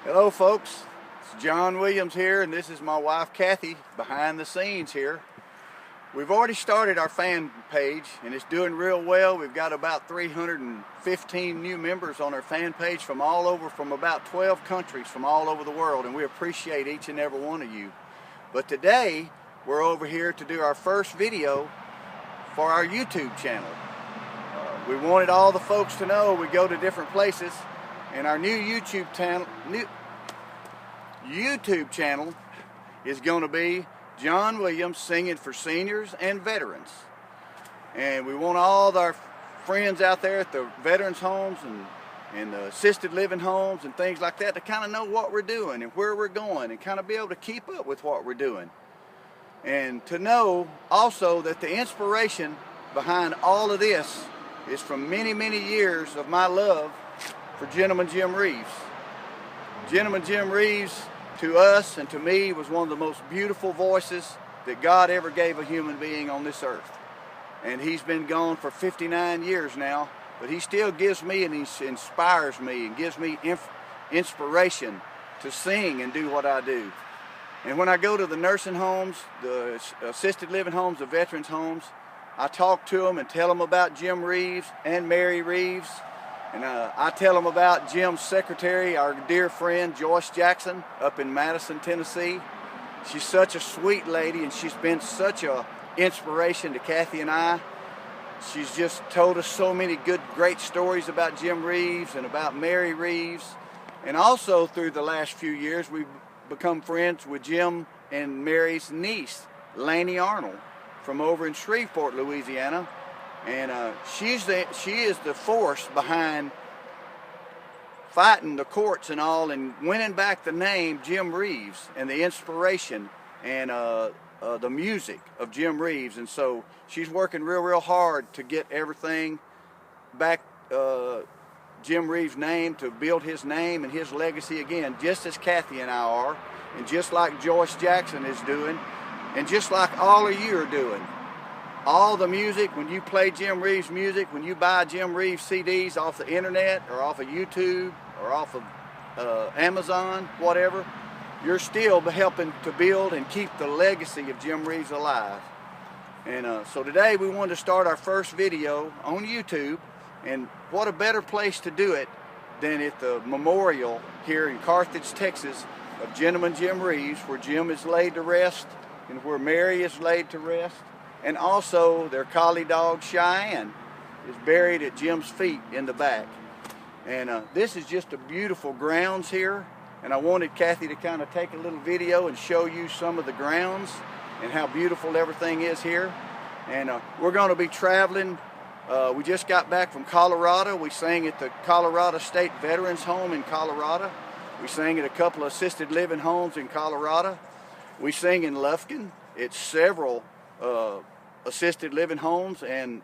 Hello folks, it's John Williams here, and this is my wife Kathy behind the scenes here. We've already started our fan page and it's doing real well. We've got about 315 new members on our fan page from all over, from about 12 countries from all over the world, and we appreciate each and every one of you. But today we're over here to do our first video for our YouTube channel. We wanted all the folks to know we go to different places, and our new YouTube channel is going to be John Williams Singing for Seniors and Veterans. And we want all our friends out there at the veterans homes and the assisted living homes and things like that to kind of know what we're doing and where we're going, and kind of be able to keep up with what we're doing. And to know also that the inspiration behind all of this is from many, many years of my love for Gentleman Jim Reeves. Gentleman Jim Reeves, to us and to me, was one of the most beautiful voices that God ever gave a human being on this earth. And he's been gone for 59 years now, but he still gives me, and he inspires me and gives me inspiration to sing and do what I do. And when I go to the nursing homes, the assisted living homes, the veterans homes, I talk to them and tell them about Jim Reeves and Mary Reeves. And I tell them about Jim's secretary, our dear friend Joyce Jackson, up in Madison, Tennessee. She's such a sweet lady, and she's been such an inspiration to Kathy and I. She's just told us so many great stories about Jim Reeves and about Mary Reeves. And also through the last few years, we've become friends with Jim and Mary's niece, Laney Arnold, from over in Shreveport, Louisiana. And she is the force behind fighting the courts and all, and winning back the name Jim Reeves and the inspiration and the music of Jim Reeves. And so she's working real hard to get everything back, Jim Reeves' name, to build his name and his legacy again, just as Kathy and I are, and just like Joyce Jackson is doing, and just like all of you are doing. All the music, when you play Jim Reeves music, when you buy Jim Reeves CDs off the internet or off of YouTube or off of Amazon, whatever, you're still helping to build and keep the legacy of Jim Reeves alive. And so today we wanted to start our first video on YouTube, and what a better place to do it than at the memorial here in Carthage, Texas, of Gentleman Jim Reeves, where Jim is laid to rest and where Mary is laid to rest. And also their collie dog Cheyenne is buried at Jim's feet in the back. And this is just a beautiful grounds here, and I wanted Kathy to kind of take a little video and show you some of the grounds and how beautiful everything is here. And we're going to be traveling. We just got back from Colorado. We sang at the Colorado State Veterans Home in Colorado. We sang at a couple of assisted living homes in Colorado. We sing in Lufkin. It's several assisted living homes and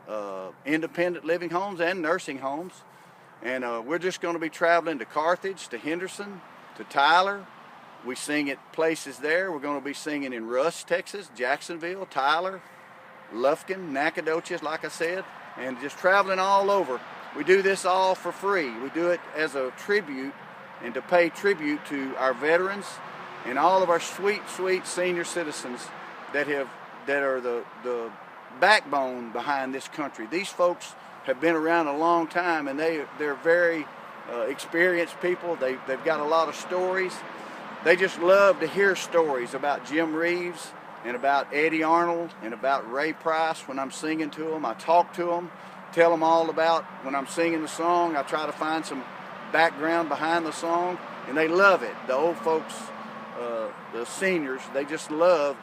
independent living homes and nursing homes. And we're just going to be traveling to Carthage, to Henderson, to Tyler. We sing at places there. We're going to be singing in Rusk, Texas, Jacksonville, Tyler, Lufkin, Nacogdoches, like I said, and just traveling all over. We do this all for free. We do it as a tribute and to pay tribute to our veterans and all of our sweet senior citizens that are the backbone behind this country. These folks have been around a long time, and they're very experienced people. They've got a lot of stories. They just love to hear stories about Jim Reeves and about Eddie Arnold and about Ray Price. When I'm singing to them, I talk to them, tell them all about when I'm singing the song. I try to find some background behind the song, and they love it. The old folks, the seniors, they just love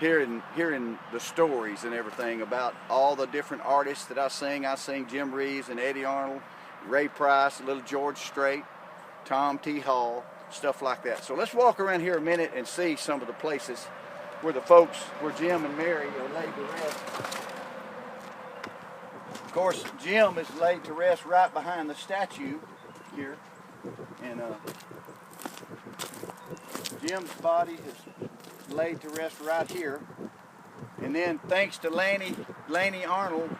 hearing the stories and everything about all the different artists that I sing. I sing Jim Reeves and Eddie Arnold, Ray Price, little George Strait, Tom T. Hall, stuff like that. So let's walk around here a minute and see some of the places where Jim and Mary are laid to rest. Of course, Jim is laid to rest right behind the statue here, and Jim's body is laid to rest right here. And then thanks to Laney Arnold,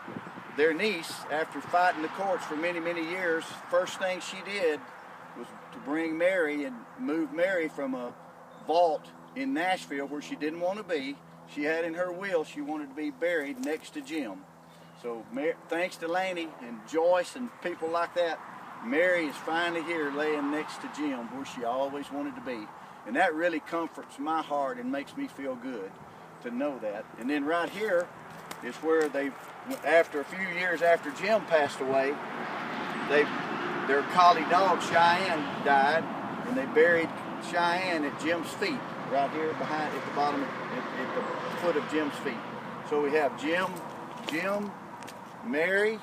their niece, after fighting the courts for many years, first thing she did was to bring Mary and move Mary from a vault in Nashville where she didn't want to be. She had in her will she wanted to be buried next to Jim. So thanks to Laney and Joyce and people like that, Mary is finally here laying next to Jim where she always wanted to be. And that really comforts my heart and makes me feel good to know that. And then right here is where they, after a few years after Jim passed away, their collie dog Cheyenne died, and they buried Cheyenne at Jim's feet, right here behind, at the bottom, at the foot of Jim's feet. So we have Jim, Mary,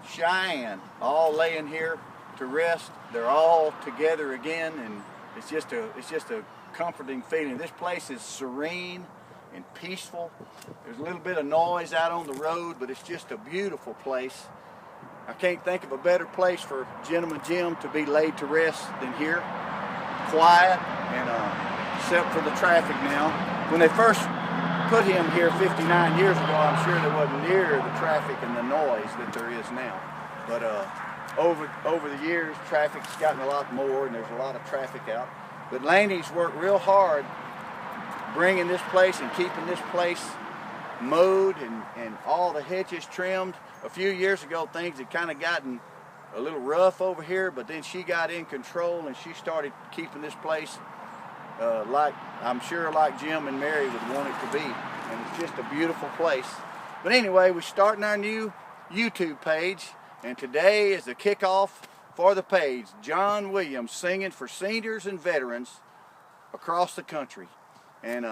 Cheyenne, all laying here to rest. They're all together again, and it's just a comforting feeling. This place is serene and peaceful. There's a little bit of noise out on the road, but it's just a beautiful place. I can't think of a better place for Gentleman Jim to be laid to rest than here. Quiet, and except for the traffic now. When they first put him here 59 years ago, I'm sure there wasn't near the traffic and the noise that there is now. But over the years, traffic's gotten a lot more, and there's a lot of traffic out. But Laney's worked real hard bringing this place and keeping this place mowed and all the hedges trimmed. A few years ago, things had kind of gotten a little rough over here, but then she got in control and she started keeping this place like, I'm sure, like Jim and Mary would want it to be. And it's just a beautiful place. But anyway, we're starting our new YouTube page, and today is the kickoff for the page. John Williams, singing for seniors and veterans across the country. And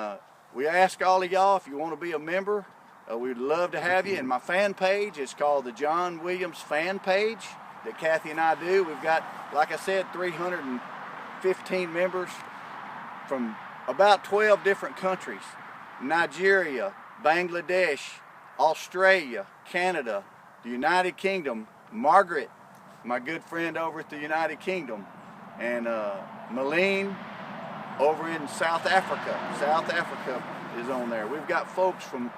we ask all of y'all, if you want to be a member, we'd love to have you. And my fan page is called the John Williams Fan Page that Kathy and I do. We've got, like I said, 315 members from about 12 different countries: Nigeria, Bangladesh, Australia, Canada, the United Kingdom, Margaret, my good friend over at the United Kingdom, and Malene over in South Africa. South Africa is on there. We've got folks from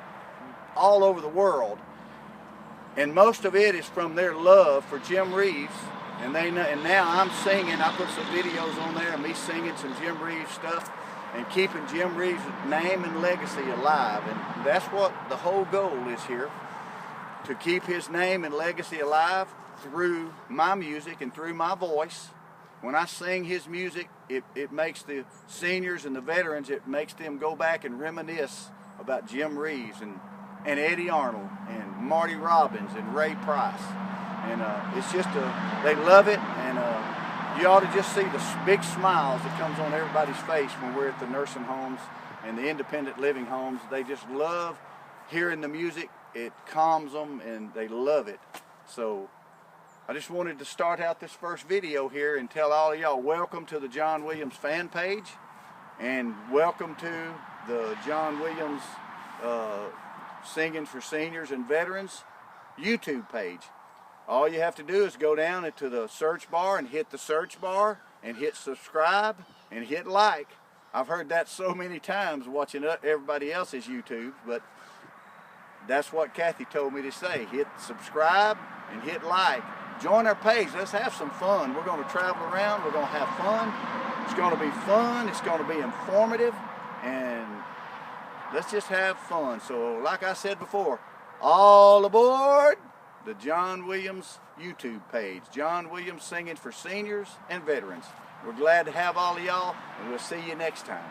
all over the world, and most of it is from their love for Jim Reeves. And now I'm singing. I put some videos on there of me singing some Jim Reeves stuff and keeping Jim Reeves' name and legacy alive. And that's what the whole goal is here, to keep his name and legacy alive through my music and through my voice. When I sing his music, it makes the seniors and the veterans, it makes them go back and reminisce about Jim Reeves and Eddie Arnold and Marty Robbins and Ray Price. And it's just they love it, and you ought to just see the big smiles that comes on everybody's face when we're at the nursing homes and the independent living homes. They just love hearing the music. It calms them, and they love it. So I just wanted to start out this first video here and tell all of y'all, welcome to the John Williams fan page, and welcome to the John Williams Singing for Seniors and Veterans YouTube page. All you have to do is go down into the search bar and hit the search bar and hit subscribe and hit like. I've heard that so many times watching everybody else's YouTube, but that's what Kathy told me to say. Hit subscribe and hit like. Join our page. Let's have some fun. We're going to travel around. We're going to have fun. It's going to be fun. It's going to be informative. And let's just have fun. So like I said before, all aboard the John Williams YouTube page. John Williams Singing for Seniors and Veterans. We're glad to have all of y'all, and we'll see you next time.